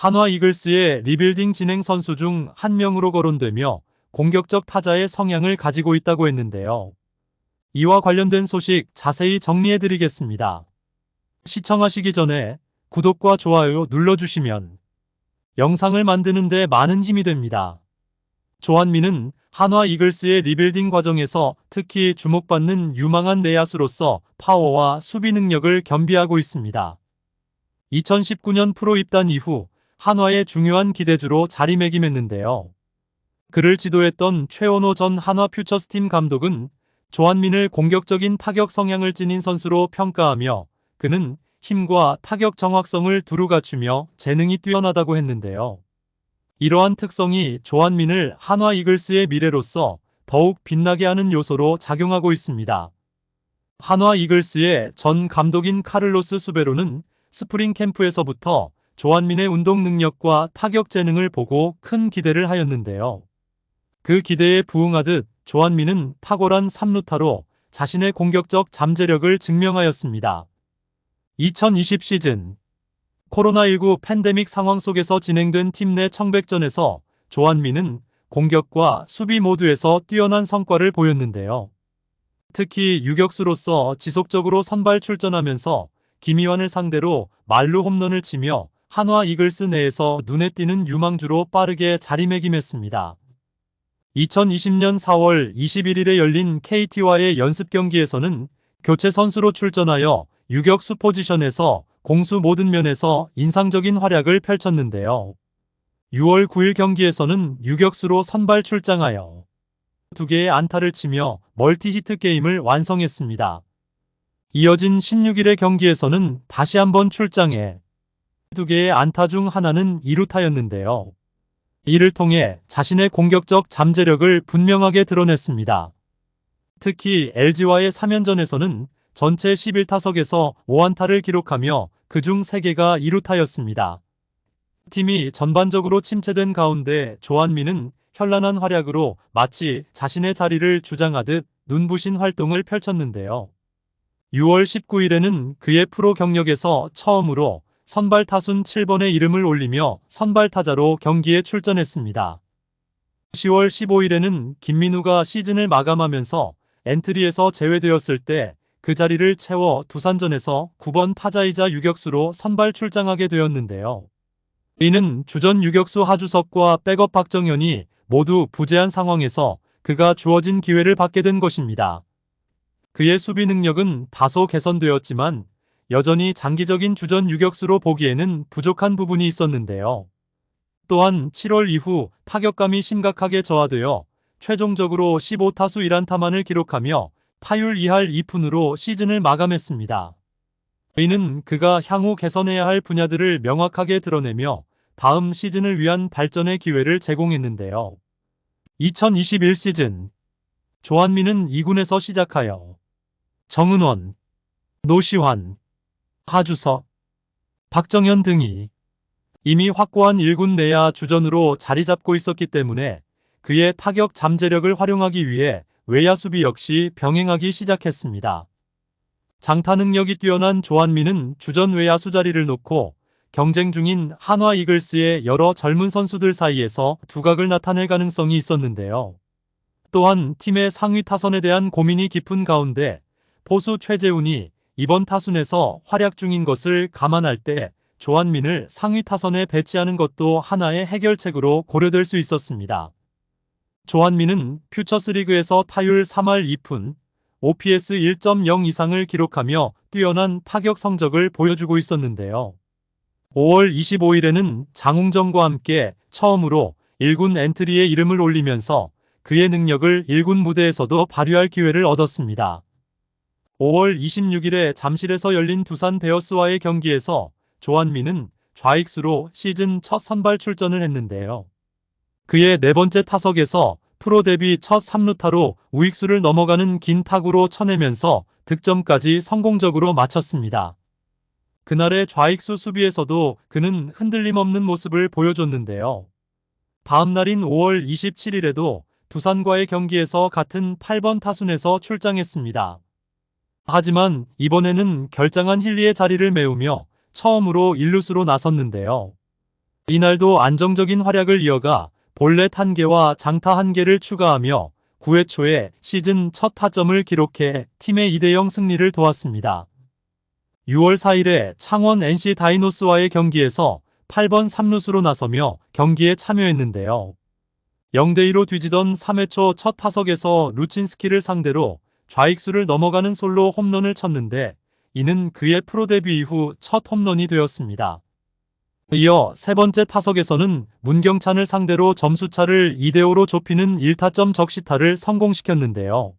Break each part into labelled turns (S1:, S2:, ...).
S1: 한화 이글스의 리빌딩 진행 선수 중 한 명으로 거론되며 공격적 타자의 성향을 가지고 있다고 했는데요. 이와 관련된 소식 자세히 정리해드리겠습니다. 시청하시기 전에 구독과 좋아요 눌러주시면 영상을 만드는 데 많은 힘이 됩니다. 조한민은 한화 이글스의 리빌딩 과정에서 특히 주목받는 유망한 내야수로서 파워와 수비 능력을 겸비하고 있습니다. 2019년 프로 입단 이후 한화의 중요한 기대주로 자리매김했는데요. 그를 지도했던 최원호 전 한화 퓨처스팀 감독은 조한민을 공격적인 타격 성향을 지닌 선수로 평가하며 그는 힘과 타격 정확성을 두루 갖추며 재능이 뛰어나다고 했는데요. 이러한 특성이 조한민을 한화 이글스의 미래로서 더욱 빛나게 하는 요소로 작용하고 있습니다. 한화 이글스의 전 감독인 카를로스 수베로는 스프링 캠프에서부터 조한민의 운동 능력과 타격 재능을 보고 큰 기대를 하였는데요. 그 기대에 부응하듯 조한민은 탁월한 3루타로 자신의 공격적 잠재력을 증명하였습니다. 2020 시즌 코로나19 팬데믹 상황 속에서 진행된 팀 내 청백전에서 조한민은 공격과 수비 모두에서 뛰어난 성과를 보였는데요. 특히 유격수로서 지속적으로 선발 출전하면서 김희환을 상대로 만루 홈런을 치며 한화 이글스 내에서 눈에 띄는 유망주로 빠르게 자리매김했습니다. 2020년 4월 21일에 열린 KT와의 연습 경기에서는 교체 선수로 출전하여 유격수 포지션에서 공수 모든 면에서 인상적인 활약을 펼쳤는데요. 6월 9일 경기에서는 유격수로 선발 출장하여 2개의 안타를 치며 멀티히트 게임을 완성했습니다. 이어진 16일의 경기에서는 다시 한번 출장해 2개의 안타 중 하나는 2루타였는데요. 이를 통해 자신의 공격적 잠재력을 분명하게 드러냈습니다. 특히 LG와의 3연전에서는 전체 11타석에서 5안타를 기록하며 그중 3개가 2루타였습니다. 팀이 전반적으로 침체된 가운데 조한민은 현란한 활약으로 마치 자신의 자리를 주장하듯 눈부신 활동을 펼쳤는데요. 6월 19일에는 그의 프로 경력에서 처음으로 선발 타순 7번의 이름을 올리며 선발 타자로 경기에 출전했습니다. 10월 15일에는 김민우가 시즌을 마감하면서 엔트리에서 제외되었을 때 그 자리를 채워 두산전에서 9번 타자이자 유격수로 선발 출장하게 되었는데요. 이는 주전 유격수 하주석과 백업 박정현이 모두 부재한 상황에서 그가 주어진 기회를 받게 된 것입니다. 그의 수비 능력은 다소 개선되었지만 여전히 장기적인 주전 유격수로 보기에는 부족한 부분이 있었는데요. 또한 7월 이후 타격감이 심각하게 저하되어 최종적으로 15타수 1안타만을 기록하며 타율 2할 2푼으로 시즌을 마감했습니다. 이는 그가 향후 개선해야 할 분야들을 명확하게 드러내며 다음 시즌을 위한 발전의 기회를 제공했는데요. 2021 시즌 조한민은 2군에서 시작하여 정은원, 노시환, 하주석, 박정현 등이 이미 확고한 1군 내야 주전으로 자리 잡고 있었기 때문에 그의 타격 잠재력을 활용하기 위해 외야 수비 역시 병행하기 시작했습니다. 장타 능력이 뛰어난 조한민은 주전 외야수 자리를 놓고 경쟁 중인 한화 이글스의 여러 젊은 선수들 사이에서 두각을 나타낼 가능성이 있었는데요. 또한 팀의 상위 타선에 대한 고민이 깊은 가운데 포수 최재훈이 이번 타순에서 활약 중인 것을 감안할 때 조한민을 상위 타선에 배치하는 것도 하나의 해결책으로 고려될 수 있었습니다. 조한민은 퓨처스리그에서 타율 3할 2푼, OPS 1.0 이상을 기록하며 뛰어난 타격 성적을 보여주고 있었는데요. 5월 25일에는 장웅정과 함께 처음으로 1군 엔트리에 이름을 올리면서 그의 능력을 1군 무대에서도 발휘할 기회를 얻었습니다. 5월 26일에 잠실에서 열린 두산 베어스와의 경기에서 조한민은 좌익수로 시즌 첫 선발 출전을 했는데요. 그의 네 번째 타석에서 프로 데뷔 첫 3루타로 우익수를 넘어가는 긴 타구로 쳐내면서 득점까지 성공적으로 마쳤습니다. 그날의 좌익수 수비에서도 그는 흔들림 없는 모습을 보여줬는데요. 다음 날인 5월 27일에도 두산과의 경기에서 같은 8번 타순에서 출장했습니다. 하지만 이번에는 결장한 힐리의 자리를 메우며 처음으로 1루수로 나섰는데요. 이날도 안정적인 활약을 이어가 볼넷 1개와 장타 1개를 추가하며 9회 초에 시즌 첫 타점을 기록해 팀의 2대0 승리를 도왔습니다. 6월 4일에 창원 NC 다이노스와의 경기에서 8번 3루수로 나서며 경기에 참여했는데요. 0대2로 뒤지던 3회 초 첫 타석에서 루친스키를 상대로 좌익수를 넘어가는 솔로 홈런을 쳤는데 이는 그의 프로 데뷔 이후 첫 홈런이 되었습니다. 이어 세 번째 타석에서는 문경찬을 상대로 점수차를 2대5로 좁히는 1타점 적시타를 성공시켰는데요.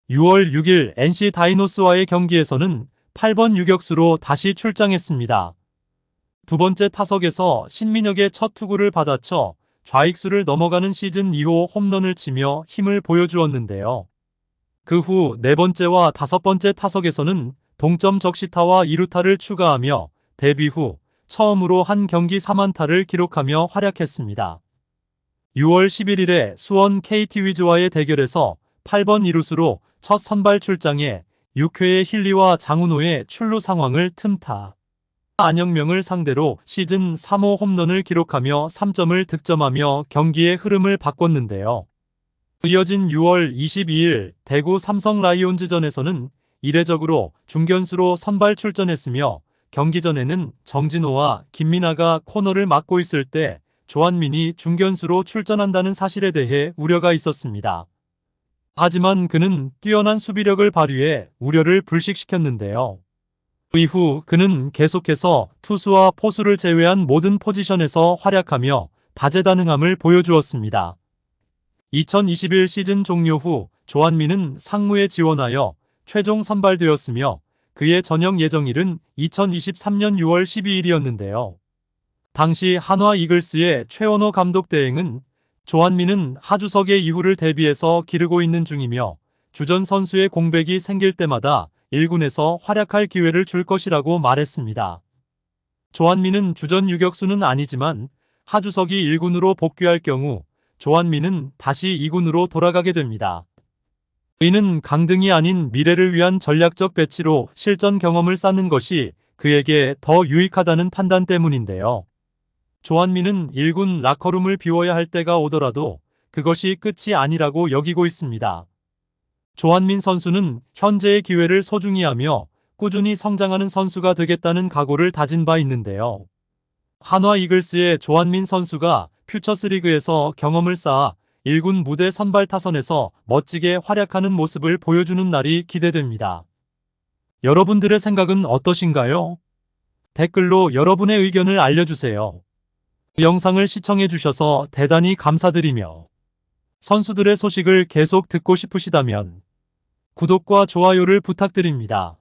S1: 6월 6일 NC 다이노스와의 경기에서는 8번 유격수로 다시 출장했습니다. 두 번째 타석에서 신민혁의 첫 투구를 받아쳐 좌익수를 넘어가는 시즌 2호 홈런을 치며 힘을 보여주었는데요. 그 후 네 번째와 다섯 번째 타석에서는 동점 적시타와 2루타를 추가하며 데뷔 후 처음으로 한 경기 4안타를 기록하며 활약했습니다. 6월 11일에 수원 KT 위즈와의 대결에서 8번 2루수로 첫 선발 출장해 6회의 힐리와 장훈호의 출루 상황을 틈타 안영명을 상대로 시즌 3호 홈런을 기록하며 3점을 득점하며 경기의 흐름을 바꿨는데요. 이어진 6월 22일 대구 삼성 라이온즈전에서는 이례적으로 중견수로 선발 출전했으며 경기 전에는 정진호와 김민아가 코너를 막고 있을 때 조한민이 중견수로 출전한다는 사실에 대해 우려가 있었습니다. 하지만 그는 뛰어난 수비력을 발휘해 우려를 불식시켰는데요. 이후 그는 계속해서 투수와 포수를 제외한 모든 포지션에서 활약하며 다재다능함을 보여주었습니다. 2021 시즌 종료 후 조한민은 상무에 지원하여 최종 선발되었으며 그의 전역 예정일은 2023년 6월 12일이었는데요. 당시 한화 이글스의 최원호 감독 대행은 조한민은 하주석의 이후를 대비해서 기르고 있는 중이며 주전 선수의 공백이 생길 때마다 1군에서 활약할 기회를 줄 것이라고 말했습니다. 조한민은 주전 유격수는 아니지만 하주석이 1군으로 복귀할 경우 조한민은 다시 2군으로 돌아가게 됩니다. 이는 강등이 아닌 미래를 위한 전략적 배치로 실전 경험을 쌓는 것이 그에게 더 유익하다는 판단 때문인데요. 조한민은 1군 라커룸을 비워야 할 때가 오더라도 그것이 끝이 아니라고 여기고 있습니다. 조한민 선수는 현재의 기회를 소중히 하며 꾸준히 성장하는 선수가 되겠다는 각오를 다진 바 있는데요. 한화 이글스의 조한민 선수가 퓨처스리그에서 경험을 쌓아 1군 무대 선발 타선에서 멋지게 활약하는 모습을 보여주는 날이 기대됩니다. 여러분들의 생각은 어떠신가요? 댓글로 여러분의 의견을 알려주세요. 영상을 시청해주셔서 대단히 감사드리며 선수들의 소식을 계속 듣고 싶으시다면 구독과 좋아요를 부탁드립니다.